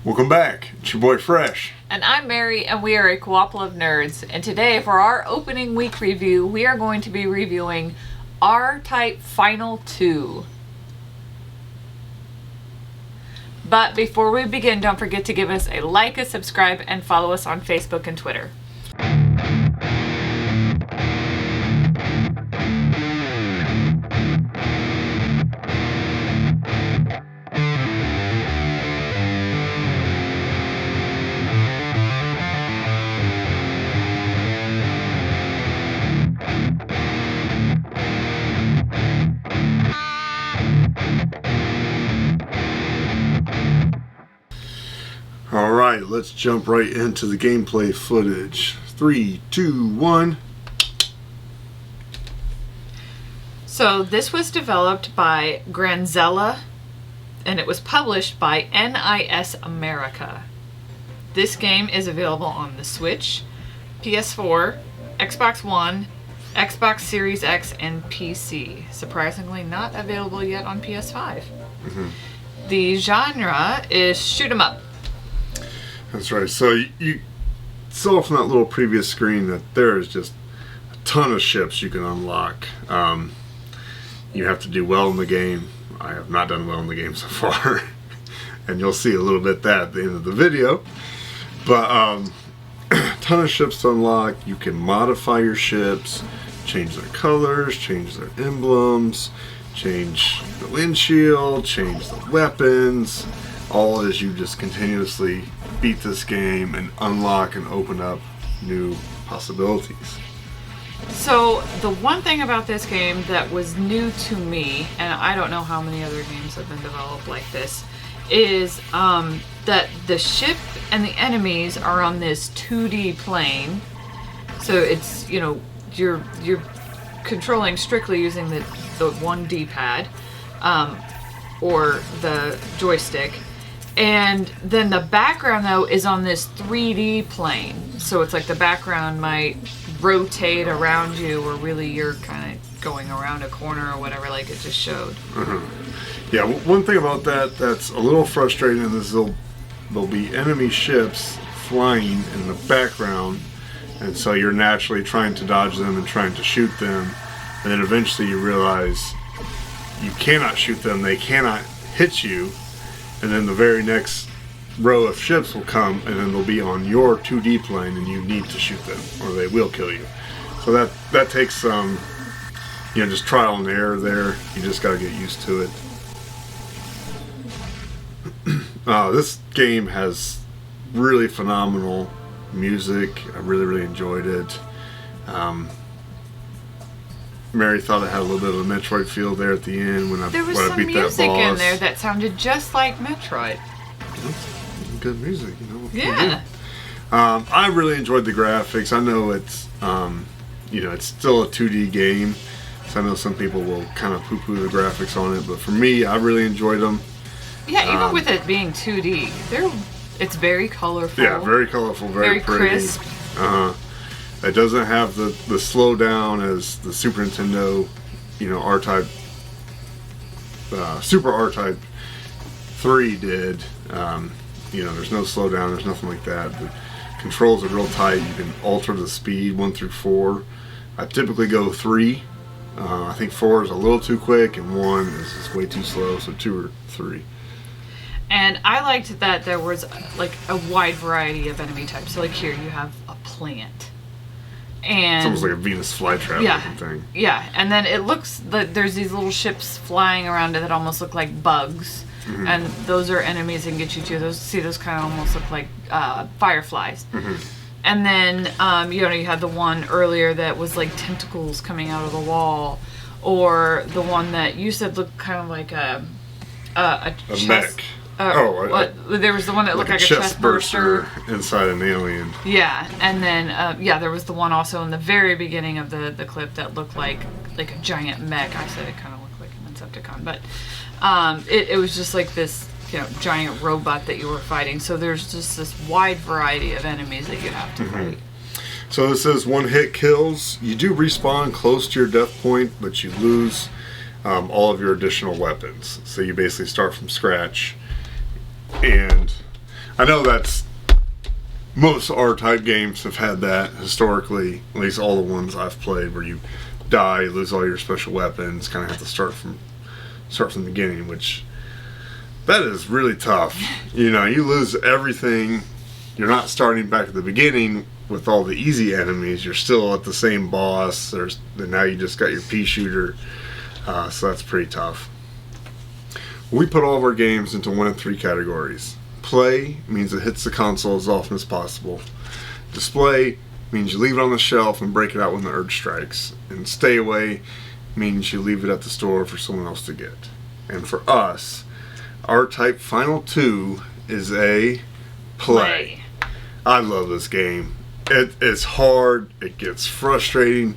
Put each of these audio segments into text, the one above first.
Welcome back. It's your boy Fresh. And I'm Mary, and we are a Co-ople of nerds. And today, for our opening week review, we are going to be reviewing R-Type Final 2. But before we begin, don't forget to give us a like, a subscribe, and follow us on Facebook and Twitter. Alright, let's jump right into the gameplay footage. 3, 2, 1. So this was developed by Granzella, and it was published by NIS America. This game is available on the Switch, PS4, Xbox One, Xbox Series X, and PC. Surprisingly, not available yet on PS5. The genre is shoot 'em up. That's right. So you saw from that little previous screen that there is just a ton of ships you can unlock. You have to do well in the game. I have not done well in the game so far. And you'll see a little bit that at the end of the video. But a ton of ships to unlock. You can modify your ships, change their colors, change their emblems, change the windshield, change the weapons. All as you just continuously beat this game and unlock and open up new possibilities. So the one thing about this game that was new to me, and I don't know how many other games have been developed like this, is that the ship and the enemies are on this 2D plane. So it's, you know, you're controlling strictly using the one D-pad or the joystick. And then the background, though, is on this 3D plane. So it's like the background might rotate around you, or really you're kind of going around a corner or whatever, like it just showed. Yeah, one thing about that that's a little frustrating is there'll be enemy ships flying in the background, and so you're naturally trying to dodge them and trying to shoot them, and then eventually you realize you cannot shoot them, they cannot hit you. And then the very next row of ships will come, and then they'll be on your 2D plane, and you need to shoot them, or they will kill you. So that takes some, just trial and error there. You just got to get used to it. This game has really phenomenal music. I really, really enjoyed it. Mary thought it had a little bit of a Metroid feel there at the end when I beat that boss. There was some music in there that sounded just like Metroid. That's good music, Yeah. I really enjoyed the graphics. I know it's, it's still a 2D game, so I know some people will kind of poo-poo the graphics on it, but for me, I really enjoyed them. Yeah, even with it being 2D, it's very colorful. Yeah, very colorful, very pretty. Crisp. It doesn't have the slowdown as the Super Nintendo, R-Type, Super R-Type 3 did. There's no slowdown, there's nothing like that. The controls are real tight. You can alter the speed 1 through 4. I typically go 3. I think 4 is a little too quick, and 1 is just way too slow, so 2 or 3. And I liked that there was like a wide variety of enemy types. So like here you have a plant. And it's almost like a Venus flytrap looking thing. Yeah, and then it looks like there's these little ships flying around it that almost look like bugs. And those are enemies that can get you too. Those kind of almost look like fireflies. And then you had the one earlier that was like tentacles coming out of the wall, or the one that you said looked kind of like a chest. Mech. There was the one that looked like a chest burster inside an alien. Yeah, and then there was the one also in the very beginning of the clip that looked like a giant mech. I said it kind of looked like an Insecticon, but it was just like this giant robot that you were fighting. So there's just this wide variety of enemies that you have to fight. So it says one hit kills. You do respawn close to your death point, but you lose all of your additional weapons. So you basically start from scratch. And I know that's most R-type games have had that historically. At least all the ones I've played, where you die, you lose all your special weapons, kind of have to start from the beginning, which that is really tough. You know, you lose everything. You're not starting back at the beginning with all the easy enemies. You're still at the same boss. Now you just got your pea shooter, so that's pretty tough. We put all of our games into one of three categories. Play means it hits the console as often as possible. Display means you leave it on the shelf and break it out when the urge strikes. And stay away means you leave it at the store for someone else to get. And for us, our type final two is a play. I love this game. It's hard. It gets frustrating.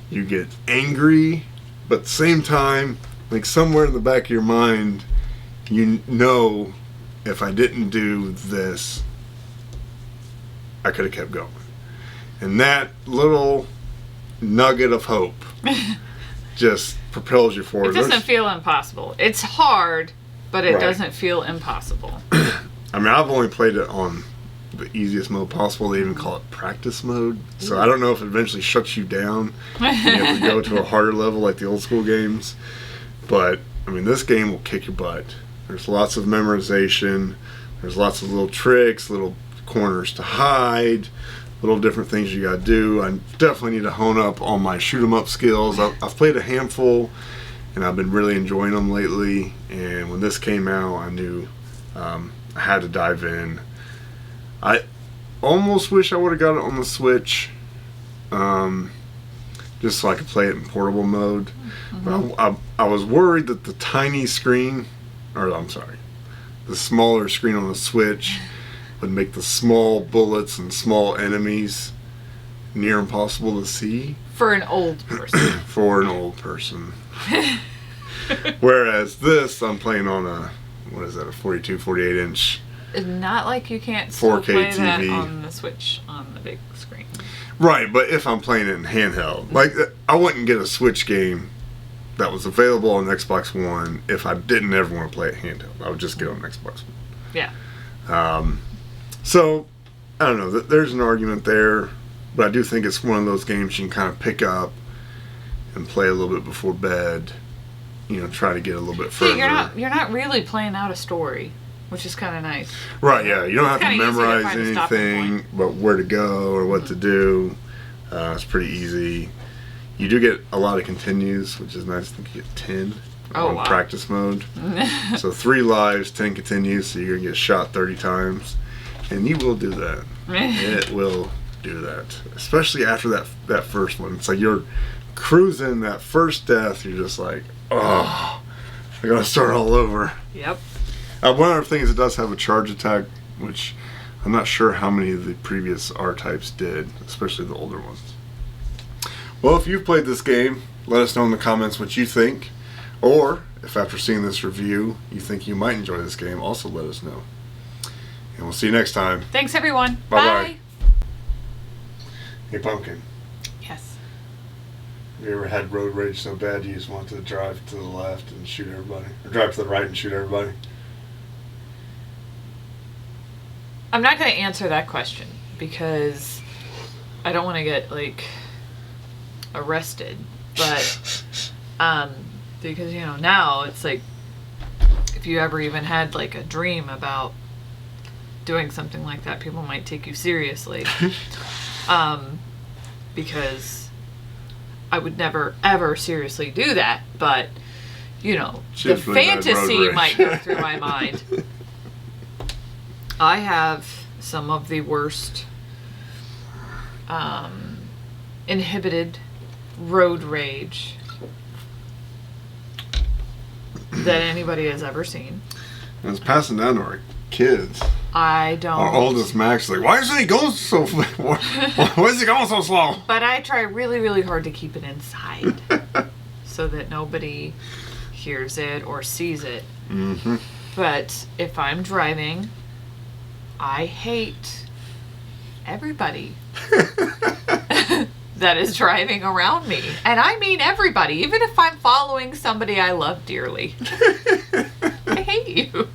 You get angry, but at the same time, like somewhere in the back of your mind, you know, if I didn't do this, I could have kept going. And that little nugget of hope just propels you forward. It doesn't feel impossible. It's hard, but it doesn't feel impossible. I mean, I've only played it on the easiest mode possible. They even call it practice mode. So I don't know if it eventually shuts you down. You have to go to a harder level like the old school games. But, I mean, this game will kick your butt. There's lots of memorization. There's lots of little tricks, little corners to hide, little different things you gotta do. I definitely need to hone up on my shoot 'em up skills. I've played a handful, and I've been really enjoying them lately. And when this came out, I knew I had to dive in. I almost wish I would have got it on the Switch, just so I could play it in portable mode. But I was worried that the tiny screen, or I'm sorry, the smaller screen on the Switch would make the small bullets and small enemies near impossible to see. For an old person. For an old person. Whereas this, I'm playing on a 42, 48 inch. Not like you can't still 4K play TV. that on the Switch on the big screen. Right, but if I'm playing it in handheld, like I wouldn't get a Switch game that was available on Xbox One if I didn't ever want to play it handheld. I would just get it on Xbox One. Yeah. So, I don't know, there's an argument there, but I do think it's one of those games you can kind of pick up and play a little bit before bed, you know, try to get a little bit further. You're not really playing out a story, which is kind of nice. Right, yeah, you don't have to kinda easy to memorize find a stopping anything point. about where to go or what to do. It's pretty easy. You do get a lot of continues, which is nice. I think you get 10 on wow. practice mode. So 3 lives, 10 continues, so you're going to get shot 30 times. And you will do that. It will do that. Especially after that first one. It's like you're cruising that first death, you're just like, oh, I got to start all over. Yep. One other thing is it does have a charge attack, which I'm not sure how many of the previous R-types did, especially the older ones. Well, if you've played this game, let us know in the comments what you think. Or, if after seeing this review, you think you might enjoy this game, also let us know. And we'll see you next time. Thanks, everyone. Bye-bye. Bye. Hey, Pumpkin. Yes. Have you ever had road rage so bad you just want to drive to the left and shoot everybody? Or drive to the right and shoot everybody? I'm not going to answer that question because I don't want to get, arrested. But, because, now it's like, if you ever even had, a dream about doing something like that, people might take you seriously. Because I would never, ever seriously do that. But, the fantasy might go through my mind. I have some of the worst inhibited road rage that anybody has ever seen. And it's passing down to our kids. I don't. Our oldest Max is like, why isn't he going so why is he going so slow? But I try really, really hard to keep it inside so that nobody hears it or sees it. Mm-hmm. But if I'm driving, I hate everybody that is driving around me. And I mean everybody, even if I'm following somebody I love dearly. I hate you.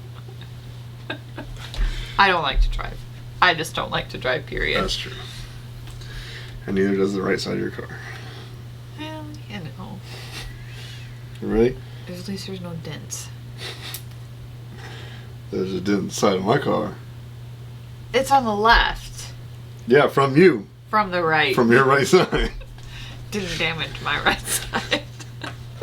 I don't like to drive. I just don't like to drive, period. That's true. And neither does the right side of your car. Well, you know. Really? At least there's no dents. There's a dent in the side of my car. It's on the left. Yeah, from you. From the right. From your right side. Didn't damage my right side.